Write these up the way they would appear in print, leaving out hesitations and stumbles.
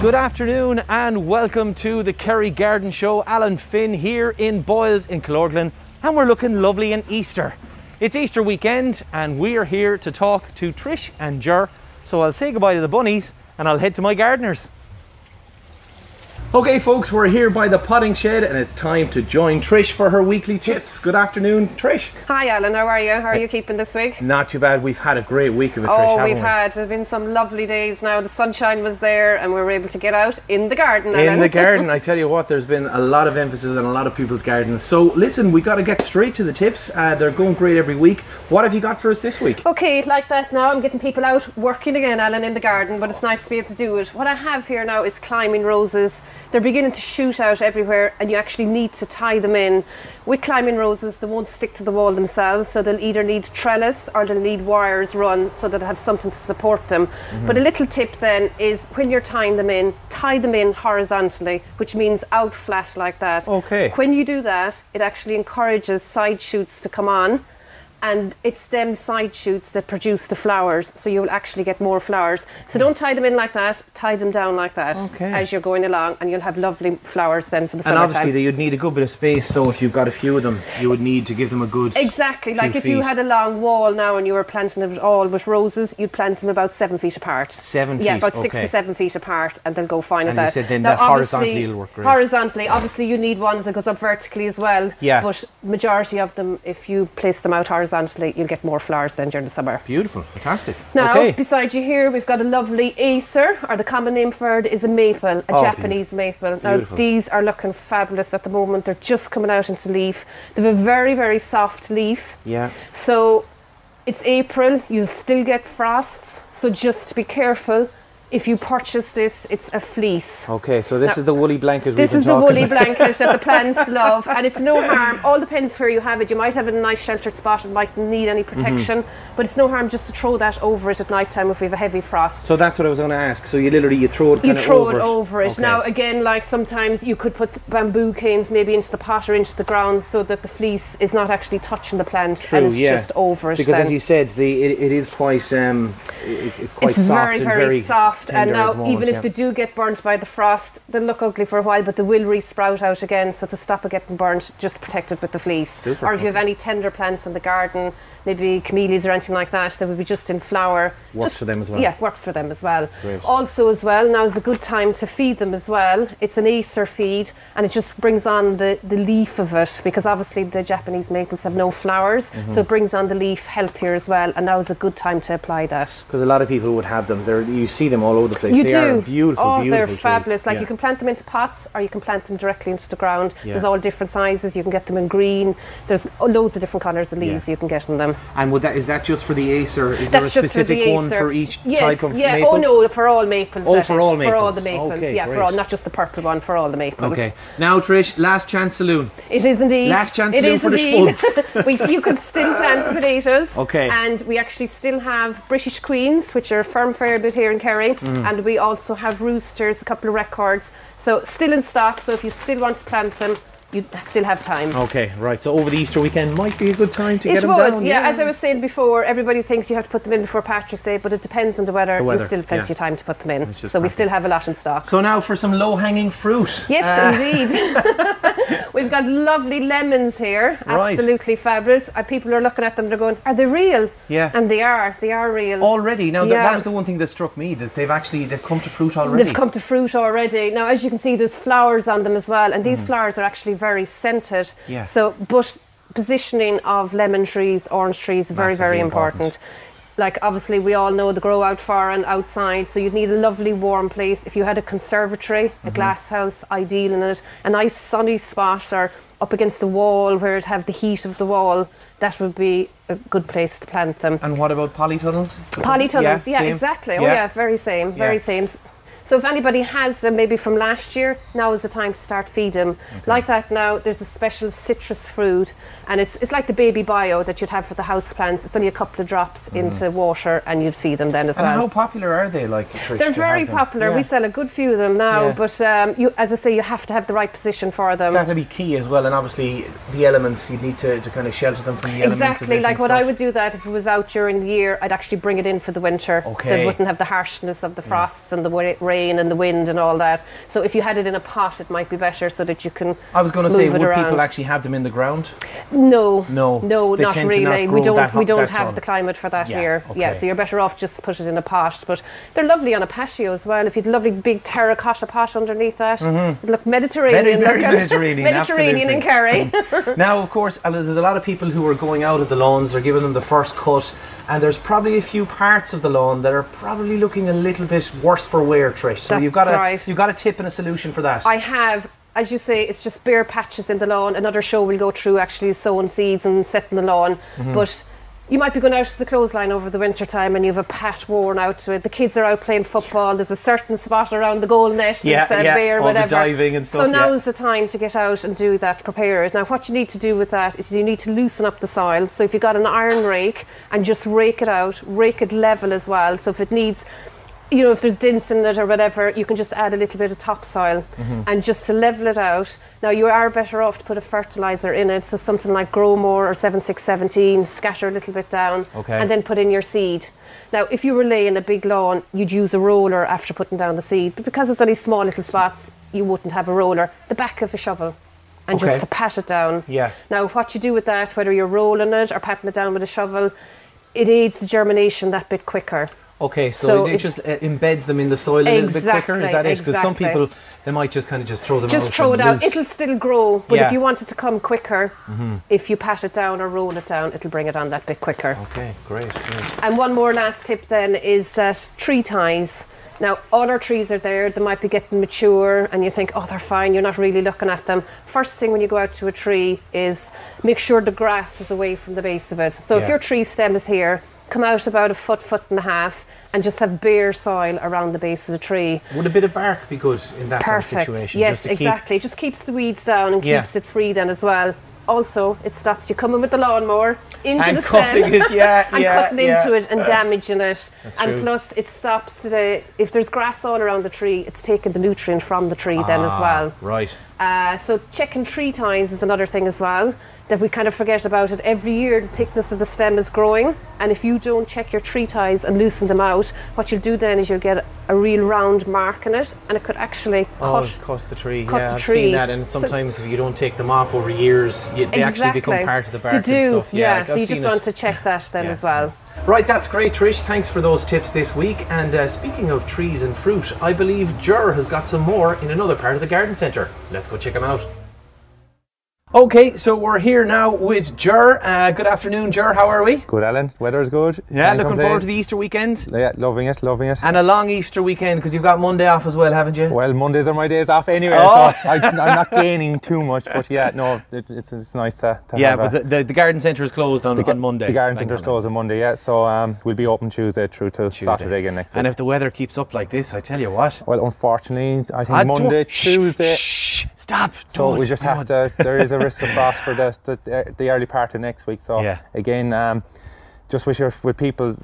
Good afternoon and welcome to the Kerry Garden Show. Alan Finn here in Boyles in Killorglin, and we're looking lovely in Easter. It's Easter weekend and we're here to talk to Trish and Ger. So I'll say goodbye to the bunnies and I'll head to my gardeners. Okay folks, we're here by the potting shed and it's time to join Trish for her weekly tips. Good afternoon, Trish. Hi Alan, how are you? How are you keeping this week? Not too bad. We've had a great week of it, Trish, haven't we? There's been some lovely days now. The sunshine was there and we were able to get out in the garden, Alan. In the garden, I tell you what, there's been a lot of emphasis on a lot of people's gardens. So listen, we got to get straight to the tips. They're going great every week. What have you got for us this week? Okay, like that now, I'm getting people out working again, Alan, in the garden, but it's nice to be able to do it. What I have here now is climbing roses. They're beginning to shoot out everywhere and you actually need to tie them in. With climbing roses, they won't stick to the wall themselves, so they'll either need trellis or they'll need wires run so that they have something to support them. But a little tip then is when you're tying them in, tie them in horizontally, which means out flat like that. Okay. When you do that, it actually encourages side shoots to come on. And it's them side shoots that produce the flowers, so you'll actually get more flowers. So don't tie them in like that, tie them down like that as you're going along, and you'll have lovely flowers then for the summertime. And obviously you'd need a good bit of space, so if you've got a few of them, you would need to give them a good Exactly, like if you had a long wall now and you were planting it all with roses, you'd plant them about 7 feet apart. 7 feet, yeah, about 6 to 7 feet apart, and they'll go fine at that. And you said then that horizontally will work great. Horizontally, obviously you need ones that goes up vertically as well, but majority of them, if you place them out horizontally, you'll get more flowers then during the summer. Beautiful, fantastic. Now, beside you here, we've got a lovely acer, or the common name for it is a maple, a Japanese maple. Now, these are looking fabulous at the moment. They're just coming out into leaf. They have a very, very soft leaf. Yeah. So, it's April, you'll still get frosts, so just be careful. If you purchase this, it's a fleece. Okay, so this is the woolly blanket This is the woolly blanket that the plants love, and it's no harm. All depends where you have it. You might have it in a nice sheltered spot and might need any protection, but it's no harm just to throw that over it at night time if we have a heavy frost. So that's what I was going to ask. So you literally throw it over it. Okay. Now again, like sometimes you could put bamboo canes maybe into the pot or into the ground so that the fleece is not actually touching the plant and it's just over it. Because as you said, it is quite it's quite soft and very soft. And now moment, even if they do get burnt by the frost, they'll look ugly for a while, but they will re-sprout out again. So to stop it getting burnt, just protect it with the fleece. Super. Or if you have any tender plants in the garden, maybe camellias or anything like that would be just in flower. Works for them as well. Yeah, works for them as well. Great. Also as well, now is a good time to feed them as well. It's an acer feed and it just brings on the leaf of it, because obviously the Japanese maples have no flowers, so it brings on the leaf healthier as well, and now is a good time to apply that. Because a lot of people would have them. You see them all over the place. They are beautiful, they're fabulous. Like you can plant them into pots or you can plant them directly into the ground. There's all different sizes. You can get them in green. There's loads of different colours of leaves you can get in them. And is that just for the acer? Is there a specific one for each type of maple? Oh no, for all maples. For all maples. For all the maples. Okay, yeah, for all, not just the purple one, for all the maples. Okay. Now Trish, last chance saloon. It is indeed. Last chance saloon for the spuds. You can still plant the potatoes. Okay. And we actually still have British Queens, which are a firm fair bit here in Kerry. And we also have roosters, a couple of records. So still in stock, so if you still want to plant them, you still have time. Okay, right. So over the Easter weekend might be a good time to get them down. Yeah, as I was saying before, everybody thinks you have to put them in before Patrick's Day, but it depends on the weather. There's still plenty of time to put them in. So we still have a lot in stock. So now for some low-hanging fruit. Yes, indeed. We've got lovely lemons here. Absolutely fabulous. People are looking at them, they're going, are they real? Yeah. And they are real. Already? Now that was the one thing that struck me, that they've come to fruit already. They've come to fruit already. Now as you can see, there's flowers on them as well, and these flowers are actually very scented. Yeah. So, but positioning of lemon trees, orange trees, very, very important. Like obviously we all know they grow out far and outside, so you'd need a lovely warm place. If you had a conservatory, a glass house, ideal in it, a nice sunny spot or up against the wall where it'd have the heat of the wall, that would be a good place to plant them. And what about polytunnels? Polytunnels, yeah, exactly. Oh yeah, very same. So if anybody has them maybe from last year, now is the time to start feed them. Like that now, there's a special citrus fruit, and it's like the baby bio that you'd have for the house plants. It's only a couple of drops into water and you'd feed them then as well. And how popular are they, like, Trish? They're very popular. Yeah. We sell a good few of them now, but as I say, you have to have the right position for them. That'll be key as well, and obviously the elements, you need to kind of shelter them from the elements. Exactly, like what I would do that if it was out during the year, I'd actually bring it in for the winter, so it wouldn't have the harshness of the frosts and the rain rain and the wind and all that. So if you had it in a pot, it might be better so that you can. I was going to say, would around. people actually have them in the ground? No, they not tend to really. not We grow don't have the climate for that here. Okay. Yeah, so you're better off just put it in a pot. But they're lovely on a patio as well. If you'd a lovely big terracotta pot underneath that, it'd look Mediterranean. Very Mediterranean. Mediterranean in Kerry. Now, of course, there's a lot of people who are going out at the lawns. They're giving them the first cut, and there's probably a few parts of the lawn that are probably looking a little bit worse for wear, Trish. So you've got a tip and a solution for that. I have. As you say, it's just bare patches in the lawn. Another show we'll go through actually sowing seeds and setting the lawn. But you might be going out to the clothesline over the winter time and you have a pat worn out to it. The kids are out playing football. There's a certain spot around the goal net that's bare, all whatever. the diving and stuff. So now's the time to get out and do that, prepare it. Now what you need to do with that is you need to loosen up the soil. So if you've got an iron rake and just rake it out, rake it level as well. So if it needs, you know, if there's dents in it or whatever, you can just add a little bit of topsoil and just to level it out. Now you are better off to put a fertiliser in it, so something like Grow More or 7617, scatter a little bit down and then put in your seed. Now if you were laying a big lawn, you'd use a roller after putting down the seed, but because it's only small little spots, you wouldn't have a roller. The back of a shovel and just to pat it down. Now what you do with that, whether you're rolling it or patting it down with a shovel, it aids the germination that bit quicker. Okay, so it just embeds them in the soil a little bit quicker, is that it? Because some people, they might just kind of just throw them out. Just throw it out. It'll still grow, but if you want it to come quicker, if you pat it down or roll it down, it'll bring it on that bit quicker. Okay, great. And one more last tip then is that tree ties. Now, all our trees are there, they might be getting mature and you think, oh, they're fine, you're not really looking at them. First thing when you go out to a tree is make sure the grass is away from the base of it. So if your tree stem is here, come out about a foot and a half and just have bare soil around the base of the tree. Would a bit of bark be good in that sort of situation? Yes, exactly. It just keeps the weeds down and keeps it free then as well. Also, it stops you coming with the lawnmower into the stem and cutting into it and damaging it. And plus, it stops if there's grass all around the tree, it's taking the nutrient from the tree then as well. Right. So checking tree ties is another thing as well that we kind of forget about it. Every year the thickness of the stem is growing, and if you don't check your tree ties and loosen them out, what you'll do then is you'll get a real round mark in it, and it could actually cut the tree. I've seen that, and sometimes if you don't take them off over years, they actually become part of the bark and stuff. So you just want to check that then as well. Right, that's great, Trish. Thanks for those tips this week. And speaking of trees and fruit, I believe Ger has got some more in another part of the garden centre. Let's go check him out. Okay, so we're here now with Ger. Good afternoon, Ger. How are we? Good, Alan. Weather's good. Yeah, looking forward to the Easter weekend. Yeah, loving it. And a long Easter weekend because you've got Monday off as well, haven't you? Well, Mondays are my days off anyway, so I'm not gaining too much. But yeah, no, it's nice to have but the garden centre is closed on Monday. The garden centre is closed on Monday, yeah. So we'll be open Tuesday through till Saturday again next week. And if the weather keeps up like this, I tell you what. Well, unfortunately, I think Monday, Tuesday. Stop. So we just have to. There is a risk of frost for the early part of next week. So again, just wish with people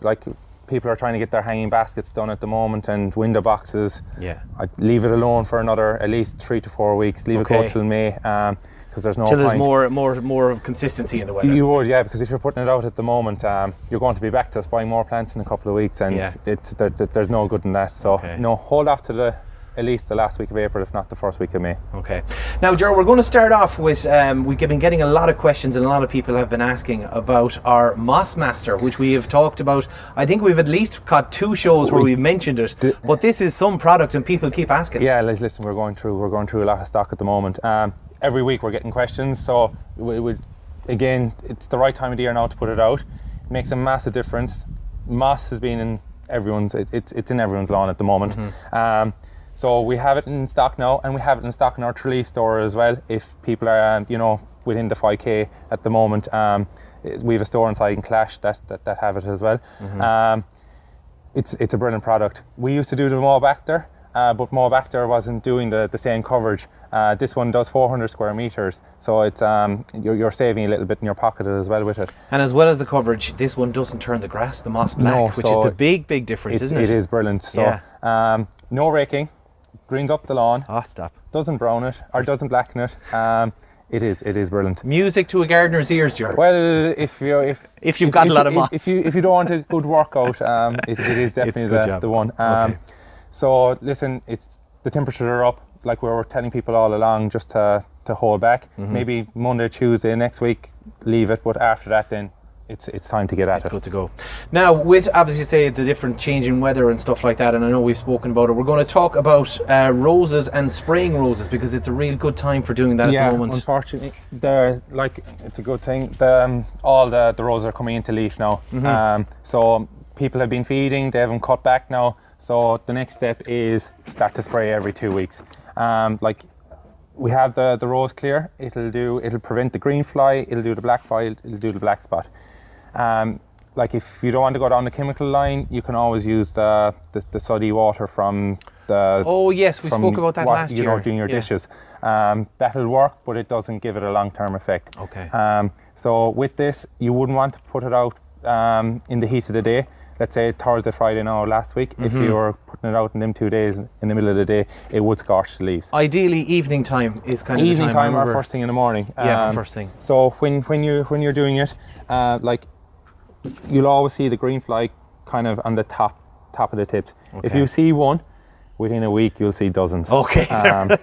people are trying to get their hanging baskets done at the moment and window boxes. Yeah. I'd leave it alone for another at least 3 to 4 weeks. Leave it go till May. Because there's no point. There's more of consistency in the weather. You would, yeah, because if you're putting it out at the moment, you're going to be back to us buying more plants in a couple of weeks, and there's no good in that. So no, hold off to at least the last week of April, if not the first week of May. Okay. Now, Joe, we're going to start off with, we've been getting a lot of questions and a lot of people have been asking about our Moss Master, which we have talked about. I think we've at least got 2 shows where we've mentioned it, but this is some product and people keep asking. Yeah, listen, we're going through a lot of stock at the moment. Every week we're getting questions, so again, it's the right time of the year now to put it out. It makes a massive difference. Moss has been in everyone's, it's in everyone's lawn at the moment. Mm-hmm. So we have it in stock now, and we have it in stock in our Tralee store as well. If people are, within the 5k at the moment, we have a store inside in Clash that have it as well. Mm-hmm. It's a brilliant product. We used to do the Mowbacter, but Mowbacter wasn't doing the same coverage. This one does 400 square meters, so it's you're saving a little bit in your pocket as well with it. And as well as the coverage, this one doesn't turn the grass, the moss black, which is the big difference, isn't it? It is brilliant. So no raking. Greens up the lawn. Stop. Doesn't brown it or doesn't blacken it. It is brilliant. Music to a gardener's ears, George. Well, if you've got a lot of moss. If you don't want a good workout, it is definitely the one. So listen, the temperatures are up, like we were telling people all along, just to hold back. Maybe Monday, Tuesday next week, leave it, but after that then it's time to get at it. It's good to go. Now, with obviously say the different changing weather and stuff like that, and I know we've spoken about it, we're going to talk about roses and spraying roses, because it's a real good time for doing that at the moment. Unfortunately, it's a good thing. All the roses are coming into leaf now. So people have been feeding, they haven't cut back now. So the next step is start to spray every 2 weeks. Like we have the rose clear. It'll prevent the green fly. It'll do the black fly. It'll do the black spot. Like if you don't want to go down the chemical line, you can always use the soddy water from the. Oh yes, we spoke about that last year. You know, doing your dishes. That'll work, but it doesn't give it a long-term effect. Okay. So with this, you wouldn't want to put it out in the heat of the day. Let's say Thursday, Friday now last week. If you were putting it out in them 2 days in the middle of the day, it would scorch the leaves. Ideally, evening time is kind of the evening time or first thing in the morning. First thing. So when you're doing it, like you'll always see the green fly kind of on the top of the tips. Okay. If you see one, within a week you'll see dozens. Okay.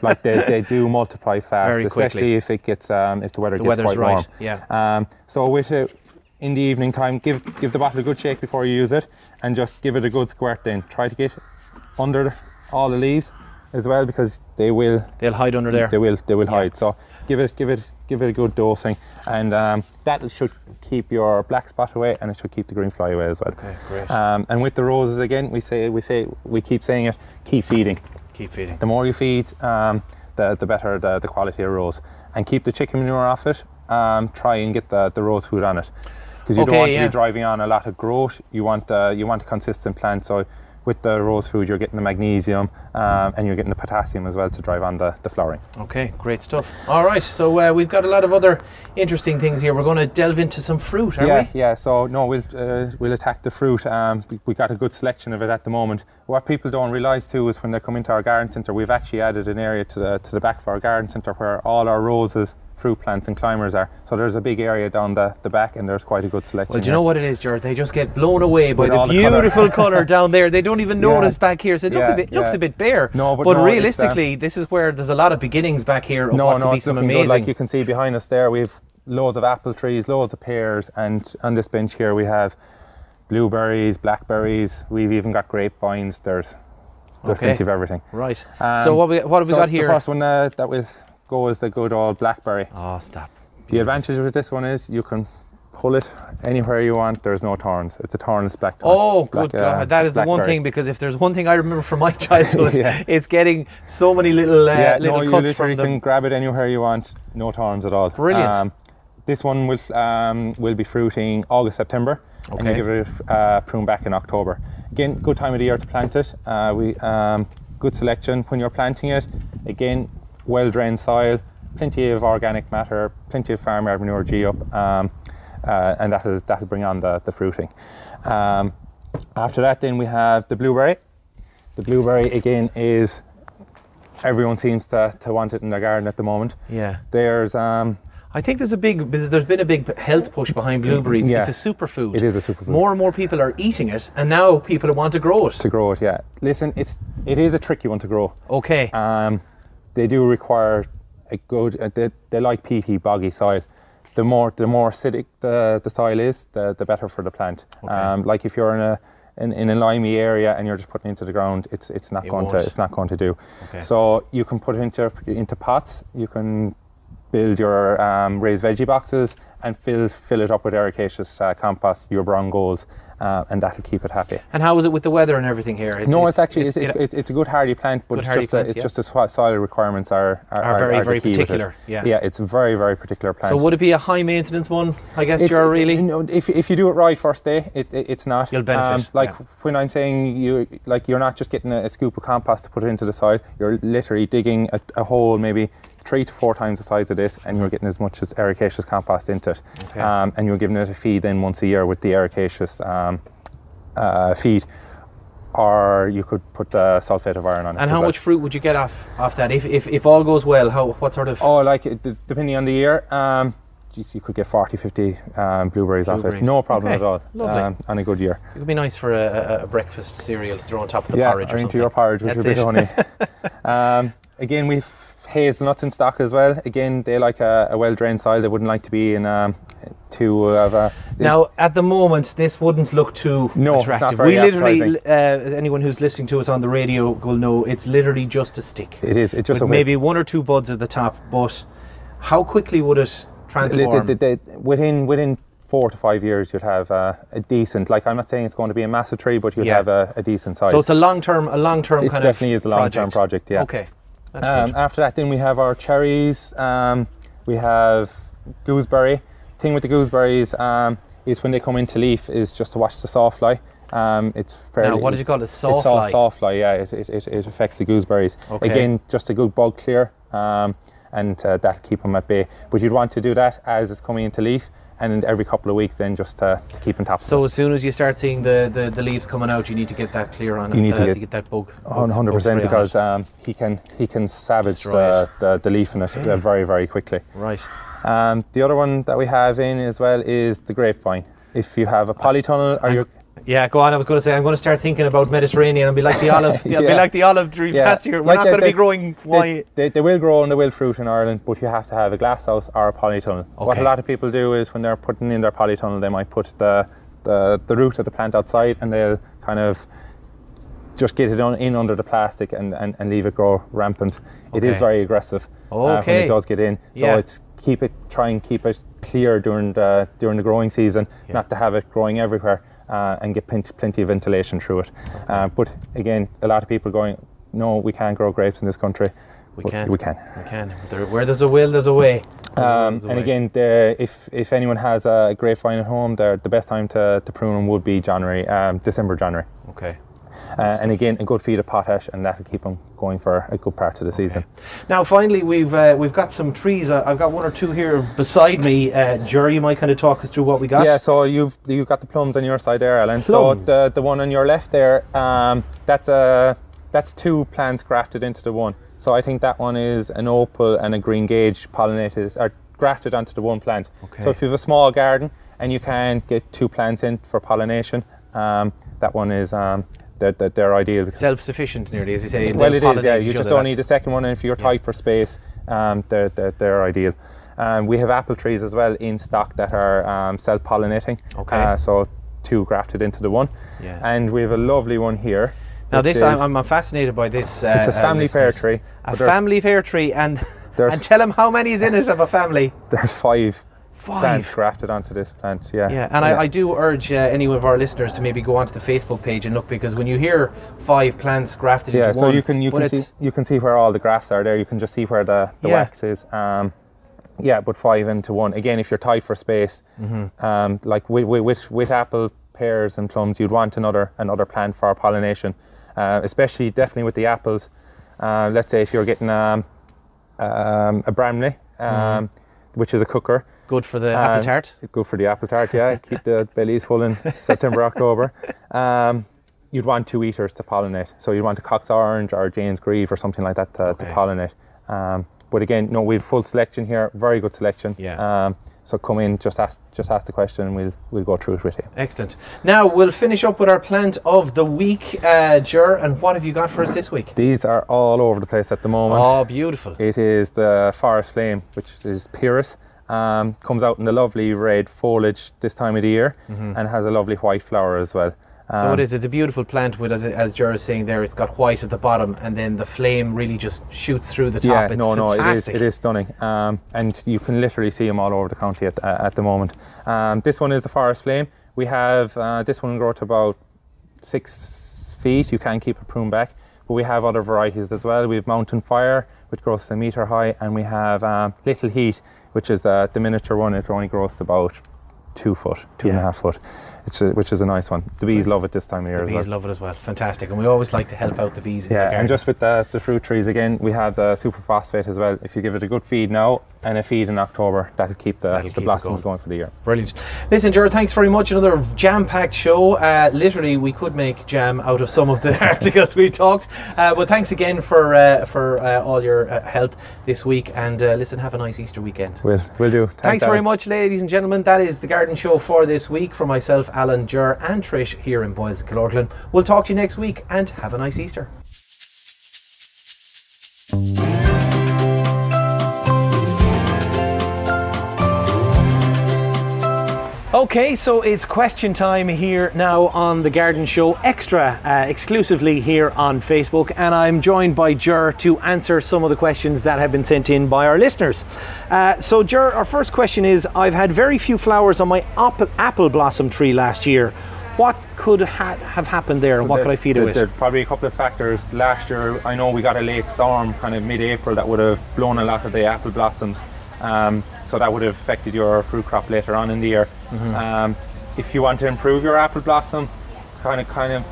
Like they do multiply fast, very especially if it gets if the weather gets quite warm. Yeah. So with it, in the evening time, give the bottle a good shake before you use it, and just give it a good squirt. Then try to get under all the leaves as well, because they'll hide under there. They will hide. So give it a good dosing, and that should keep your black spot away, and it should keep the green fly away as well. Okay, great. And with the roses again, we keep saying it. Keep feeding. Keep feeding. The more you feed, the better the quality of rose, and keep the chicken manure off it. Try and get the rose food on it, because you don't want to be driving on a lot of growth. You want a consistent plant. So with the rose food, you're getting the magnesium and you're getting the potassium as well to drive on the flowering. Okay, great stuff. All right, so we've got a lot of other interesting things here. We're going to delve into some fruit, are we? Yeah. So no, we'll attack the fruit. We've got a good selection of it at the moment. What people don't realise too is when they come into our garden centre, we've actually added an area to the back of our garden centre where all our roses, fruit plants and climbers are. So there's a big area down the back, and there's quite a good selection. Well, do you know what it is, Jared? They just get blown away by the the beautiful colour down there. They don't even notice back here. So it looks a bit bare. No, but realistically, this is where there's a lot of beginnings back here of what could be some amazing. Good. Like you can see behind us there, we've loads of apple trees, loads of pears, and on this bench here we have blueberries, blackberries. We've even got grapevines. There's plenty of everything. Right. So what have we got here? The first one that will go is the good old blackberry. Oh, stop. The advantage with this one is you can pull it anywhere you want. There's no thorns. It's a thornless black. Oh, good God. That is the one thing, because if there's one thing I remember from my childhood, it's getting so many little cuts you literally from them. can grab it anywhere you want. No thorns at all. Brilliant. This one will be fruiting August, September, and you give it a prune back in October. Again, good time of the year to plant it. Good selection when you're planting it. Again, well-drained soil, plenty of organic matter, plenty of farmyard manure G up, and that'll bring on the fruiting. After that, then we have the blueberry. The blueberry again is everyone seems to want it in their garden at the moment. Yeah. There's I think there's been a big health push behind blueberries. Yeah. It's a superfood. It is a superfood. More and more people are eating it, and now people want to grow it. Yeah. Listen, it is a tricky one to grow. Okay. They do require a good. They like peaty, boggy soil. The more acidic the soil is, the better for the plant. Okay. Like if you're in a limey area and you're just putting it into the ground, it's not going to do. Okay. So you can put it into pots. You can build your raised veggie boxes and fill it up with ericaceous compost, your brown golds, and that'll keep it happy. And how is it with the weather and everything here? It's a good hardy plant, but just the soil requirements are very, very key particular. Yeah, it's a very, very particular plant. So would it be a high maintenance one? I guess really. If you do it right first day, it's not. You'll benefit. When I'm saying you're not just getting a scoop of compost to put it into the soil. You're literally digging a hole maybe 3 to 4 times the size of this, and you're getting as much as ericaceous compost into it. Okay. And you're giving it a feed then once a year with the ericaceous feed, or you could put the sulfate of iron on it. And how much fruit would you get off that? If all goes well, what sort of? Oh, depending on the year. you could get 40, 50 blueberries off it. No problem at all. Lovely. On a good year. It would be nice for a breakfast cereal to throw on top of the Yeah, porridge or something. into your porridge with a bit of honey. Again, we've hazelnuts in stock as well. Again, they like a well-drained soil. They wouldn't like to be in Now, at the moment, this wouldn't look too attractive. It's not very We literally, anyone who's listening to us on the radio will know it's literally just a stick. It is. It's just with maybe 1 or 2 buds at the top. But how quickly would it transform? Within 4 to 5 years, you'd have a decent. Like, I'm not saying it's going to be a massive tree, but you'd have a decent size. So it's a long-term kind of. It definitely is a long-term project. Yeah. Okay. That's good. After that, then we have our cherries. We have gooseberry. Thing with the gooseberries is when they come into leaf is just to watch the sawfly. It's fairly. Now, what did you call it? Sawfly. It's sawfly. Yeah, it affects the gooseberries. Okay. Again, just a good bug clear, and that'll keep them at bay. But you'd want to do that as it's coming into leaf, and every couple of weeks then just to keep on top of it. So as soon as you start seeing the leaves coming out, you need to get that clear on it. You need to get that bug. 100% because he can savage the leaf in it very, very quickly. Right. The other one that we have in as well is the grapevine. If you have a polytunnel or you're... Yeah, go on. I was going to say I'm going to start thinking about Mediterranean and be like the olive. Be like the olive tree past here. We're not going to be growing. They will grow and they will fruit in Ireland, but you have to have a glass house or a polytunnel. Okay. What a lot of people do is when they're putting in their polytunnel, they might put the root of the plant outside and they'll kind of just get it in under the plastic and leave it grow rampant. Okay. It is very aggressive when it does get in. So try and keep it clear during the growing season, not to have it growing everywhere. And get plenty of ventilation through it. Okay. But again, a lot of people going, no, we can't grow grapes in this country. We can. Where there's a will, there's a way. And again, if anyone has a grapevine at home, the best time to prune them would be December, January. Okay. And again, a good feed of potash, and that'll keep them going for a good part of the season. Now, finally, we've got some trees. I've got 1 or 2 here beside me. Jerry, you might kind of talk us through what we got. Yeah, so you've got the plums on your side there, Alan. Plums. So the one on your left there, that's 2 plants grafted into the one. So I think that one is an opal and a green gage pollinated or grafted onto the one plant. Okay. So if you have a small garden and you can't get 2 plants in for pollination, that one is. They're ideal. Self-sufficient nearly, as you say. Well, it is, yeah. You just don't need a second one, and if you're tight for space, they're ideal. We have apple trees as well in stock that are self-pollinating. Okay. So 2 grafted into the one. Yeah. And we have a lovely one here. Now this, I'm fascinated by this. It's a family pear tree. A family pear tree, and tell them how many is in it of a family. There's 5. Plants grafted onto this plant, and I do urge any of our listeners to maybe go onto the Facebook page and look, because when you hear 5 plants grafted into one, you can see where all the grafts are there. You can just see where the wax is. But 5 into one. Again, if you're tight for space, like with apple, pears, and plums, you'd want another plant for pollination. Especially definitely with the apples. Let's say if you're getting a Bramley, which is a cooker. Good for the apple tart. Good for the apple tart, yeah. Keep the bellies full in September, October. You'd want 2 eaters to pollinate. So you'd want a Cox Orange or James Grieve or something like that to pollinate. But again, no, we have full selection here. Very good selection. Yeah. So come in, just ask the question, and we'll go through it with you. Excellent. Now we'll finish up with our plant of the week, Ger. And what have you got for us this week? These are all over the place at the moment. Oh, beautiful! It is the forest flame, which is Pyrrhus. Comes out in the lovely red foliage this time of the year, and has a lovely white flower as well. So it's a beautiful plant with, as Ger is saying there, it's got white at the bottom, and then the flame really just shoots through the top. It is stunning, and you can literally see them all over the county at the moment. This one is the forest flame. We have this one grow to about 6 feet. You can keep it pruned back, but we have other varieties as well. We have Mountain Fire, which grows to 1 metre high, and we have Little Heat, which is the miniature one. It only grows to about 2 foot, 2.5 foot. which is a nice one. The bees love it this time of year. The bees love it as well. Fantastic. And we always like to help out the bees in the garden. And just with the fruit trees again, we have the superphosphate as well. If you give it a good feed now and a feed in October, that'll keep the blossoms going for the year. Brilliant. Listen, Ger, thanks very much. Another jam-packed show. Literally, we could make jam out of some of the articles we talked. But thanks again for all your help this week. And listen, have a nice Easter weekend. Will do. Thanks very much, ladies and gentlemen. That is the garden show for this week. For myself, Alan, Ger, and Trish here in Boyles, Killorglin. We'll talk to you next week, and have a nice Easter. Okay, so it's question time here now on the Garden Show Extra, exclusively here on Facebook, and I'm joined by Ger to answer some of the questions that have been sent in by our listeners. So Ger, our first question is, I've had very few flowers on my apple blossom tree last year. What could have happened there, and what could I feed it with? There's probably a couple of factors. Last year, I know we got a late storm, kind of mid-April, that would have blown a lot of the apple blossoms. So that would have affected your fruit crop later on in the year. If you want to improve your apple blossom, kind of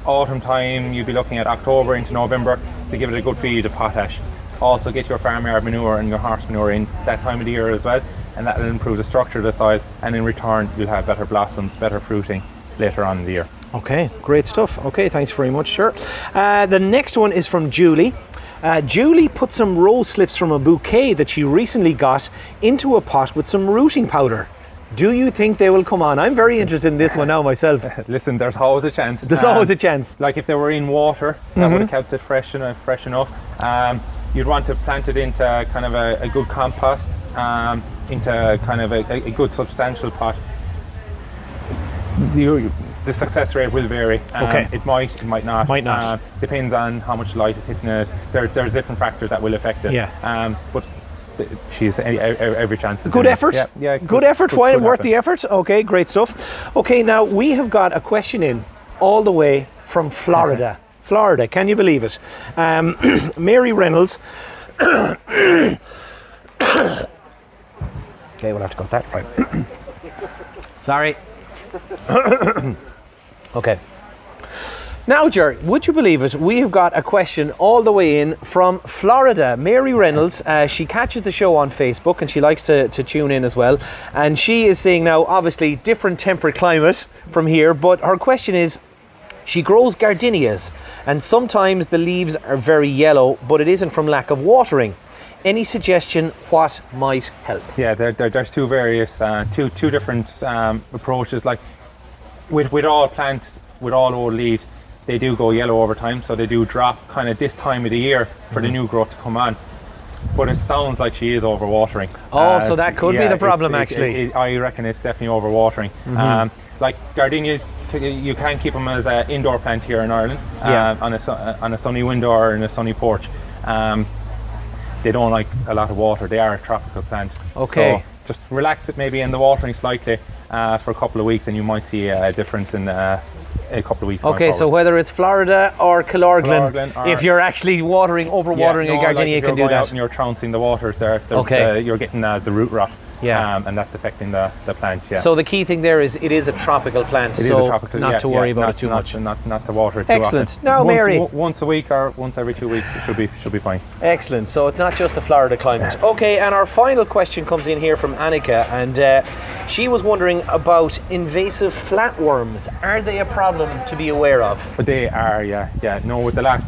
autumn time, you'd be looking at October into November to give it a good feed of potash. Also get your farmyard manure and your horse manure in that time of the year as well, and that will improve the structure of the soil, and in return you'll have better blossoms, better fruiting later on in the year. Okay, great stuff. Okay, thanks very much, sir. The next one is from Julie. Julie put some rose slips from a bouquet that she recently got into a pot with some rooting powder. Do you think they will come on? I'm very interested in this one now myself. Listen, there's always a chance. There's always a chance. Like if they were in water, that would have kept it fresh enough. You'd want to plant it into kind of a good compost, into kind of a good substantial pot. The success rate will vary. Okay. It might not. Might not. Depends on how much light is hitting it. There's different factors that will affect it. Yeah. But she's every chance. Good effort. Yeah. Good effort. Why not worth the effort? Okay, great stuff. Okay, now we have got a question in all the way from Florida. Florida, can you believe it? Mary Reynolds. Okay, we'll have to cut that right. Sorry. Okay. Now, Ger, would you believe it? We have got a question all the way in from Florida. Mary Reynolds, she catches the show on Facebook and she likes to tune in as well. And she is saying now, obviously, different temperate climate from here, but her question is, she grows gardenias and sometimes the leaves are very yellow, but it isn't from lack of watering. Any suggestion what might help? Yeah, there's two different approaches. Like with all plants, with all old leaves, they do go yellow over time, so they do drop kind of this time of the year for the new growth to come on. But it sounds like she is overwatering. Oh, so that could be the problem actually. I reckon it's definitely overwatering. Like gardenias, you can keep them as an indoor plant here in Ireland, on a sunny window or in a sunny porch. They don't like a lot of water. They are a tropical plant. Okay. So just relax it maybe in the watering slightly for a couple of weeks, and you might see a difference in a couple of weeks. Okay, so whether it's Florida or Killorglin, if you're actually overwatering a gardenia, you can do that. Out and you're trouncing the waters there. You're getting the root rot. Yeah. And that's affecting the plant. Yeah. So the key thing there is it is a tropical plant, not to worry about it too much. Not to water it too Excellent. often. Now, Mary. Once a week or once every 2 weeks, it should be fine. Excellent. So it's not just the Florida climate. Okay, and our final question comes in here from Annika, and she was wondering about invasive flatworms. Are they a problem to be aware of? But they are, yeah. No, with the last,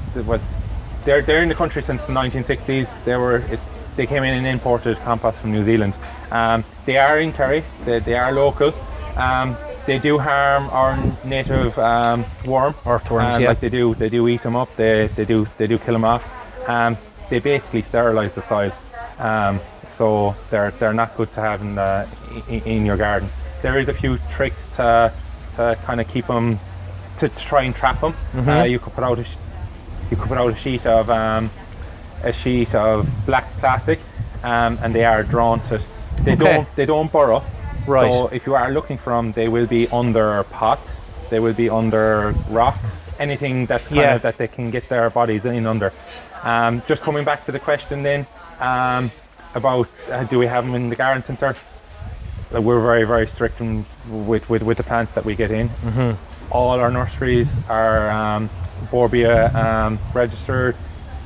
they're in the country since the 1960s. They came in and imported compost from New Zealand. They are in Kerry. They are local. They do harm our native worm. Earthworms, Like they do eat them up. They do kill them off. They basically sterilise the soil. So they're not good to have in your garden. There is a few tricks to kind of keep them, to try and trap them. You could put out a sheet of black plastic, and they are drawn to it. They don't burrow. Right. So if you are looking for them, they will be under pots, they will be under rocks, anything that's kind of that they can get their bodies in under. Just coming back to the question then, about do we have them in the garden centre? like we're very strict with the plants that we get in. All our nurseries are Borbia registered.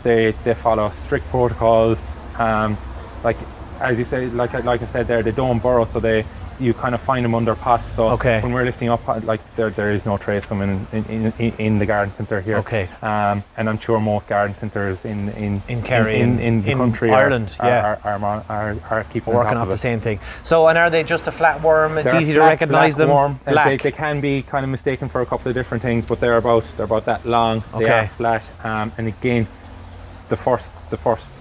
They follow strict protocols. Like as you say, like I said there, they don't burrow, so you kind of find them under pots. So when we're lifting up, like there is no trace of them in the garden centre here. And I'm sure most garden centres in Kerry, in the country, Ireland, are keeping working off the same thing. So, and are they just a flatworm? It's easy to recognise them. Worm. Black. They can be kind of mistaken for a couple of different things, but they're about that long. They are flat. And again, the first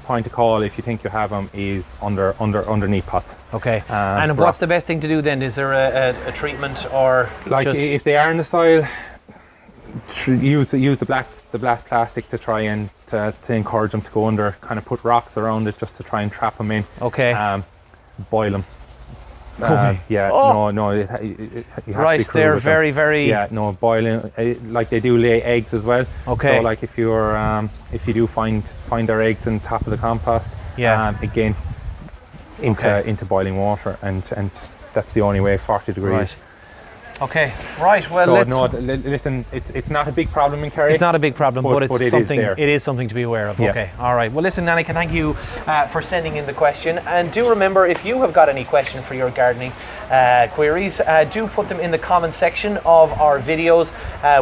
point to call if you think you have them is underneath pots. And what's the best thing to do then? Is there a treatment, or like if they are in the soil, use the black plastic to try and to encourage them to go under. Kind of put rocks around it just to try and trap them in. Boil them. You have to be they're very boiling, like they do lay eggs as well. So like if you do find their eggs on top of the compost, again into boiling water, and that's the only way. 40 degrees. Well, so listen, it's not a big problem in Kerry. It's not a big problem, but it's something. It is something to be aware of. All right. Well, listen, Annika, thank you for sending in the question, and do remember, if you have got any question for your gardening queries, do put them in the comment section of our videos.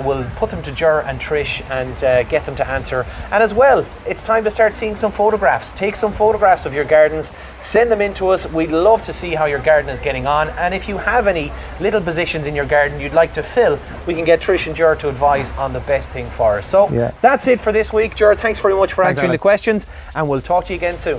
We'll put them to Ger and Trish and get them to answer. And as well, it's time to start seeing some photographs. Take some photographs of your gardens. Send them in to us. We'd love to see how your garden is getting on, and if you have any little positions in your garden you'd like to fill, we can get Trish and Ger to advise on the best thing for us. So that's it for this week. Ger, thanks very much for answering the questions, and we'll talk to you again soon.